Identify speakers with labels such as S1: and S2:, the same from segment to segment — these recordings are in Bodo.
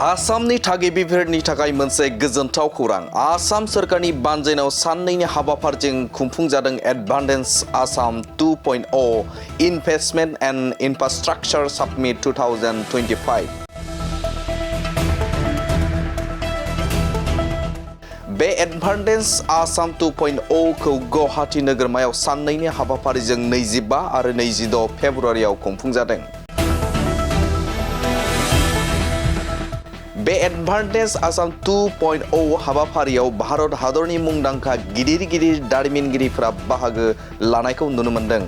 S1: आसामनि थागिबिफोरनि थाखाय मोनसे गोजोनथाव खौरां। आसाम सोरखारनि बानजायनायाव साननैनि हाबाफारिजों खुंफुंजादों advantage Assam 2.0 investment and infrastructure summit 2025। बे एडभान्स आसाम 2.0 खौ गुवाहाटी नोगोरमायाव साननैनि हाबाफारिजों 25 आरो 26 फेब्रुवारियाव खुंफुंजादों। बे एडभान्स आसाम 2.0 हाबाफारियाव भारत हादरनि मुंदांखा गिदिर दारिमिनगिरिफोरा बाहागो लानायखौ नुनो मोन्दों।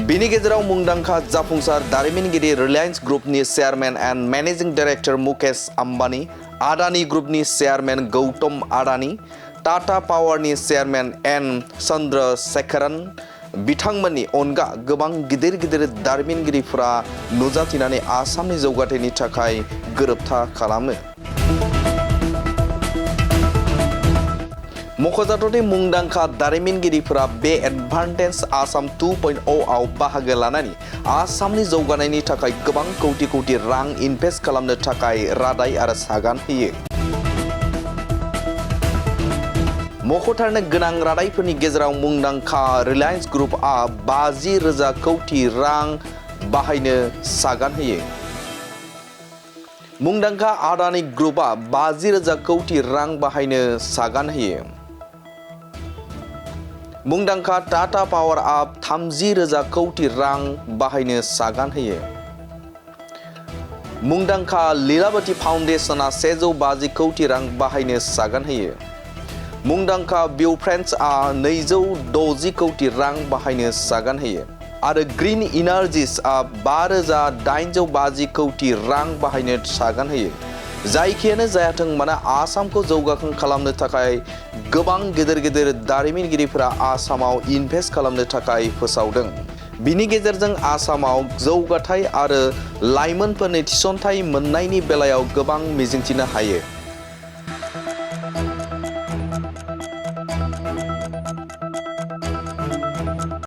S1: बिनि गेजेराव मुंदांखा जाफुंसार दारिमिनगिरि रिलायन्स ग्रुपनि chairman and managing director Mukesh Ambani, Adani ग्रुपनि चेयारमेन गौतम आदानि, टाटा पावारनि चेयारमेन एन चन्द्रशेखरन बिथांमोननि अनगा गोबां गिदिर दारिमिनगिरिफोरा नुजाथिनानै आसामनि जौगाथायनि थाखाय गोरोबथा खालामो। मख'जाथावदि मुंदांखा दारिमिनगिरिफोरा बे एडभान्स आसाम 2.0 आव बाहागो लानानै आसामनि जौगानायनि थाखाय गोबां कौटि रां इनभेस्ट खालामनो थाखाय रादाय आरो सागान होयो। मख'थारनो गोनां रादायफोरनि गेजेराव मुंदांखा रिलायन्स ग्रुपआ 50,000 कौटि रां बाहायनो सागान होयो। मुंदांखा आदानि ग्रुपआ 50,000 कौटि रां बाहायनो सागान होयो। मुंदांखा टाटा पावारआ 30,000 कौटि रां बाहायनो सागान होयो। मुंदांखा लिलावाति फाउन्डेसनआ 150 कौटि रां बाहायनो सागान होयो। मुंदांखा बियोफ्रेन्ड्सआ 260 कौटि रां बाहायनो सागान होयो आरो ग्रीन इनार्जिसआ 5,850 कौटि रां बाहायनो सागान होयो। जायखियानो जायाथों मानो आसामखौ जौगाखां खालामनो थाखाय गोबां गिदिर दारिमिनगिरिफोरा आसामाव इनभेस्ट खालामनो थाखाय फोसावदों। बिनि गेजेरजों आसामाव जौगाथाय आरो लाइमोनफोरनि थिसनथाइ मोननायनि बेलायाव गोबां मिजिंथिनो हायो।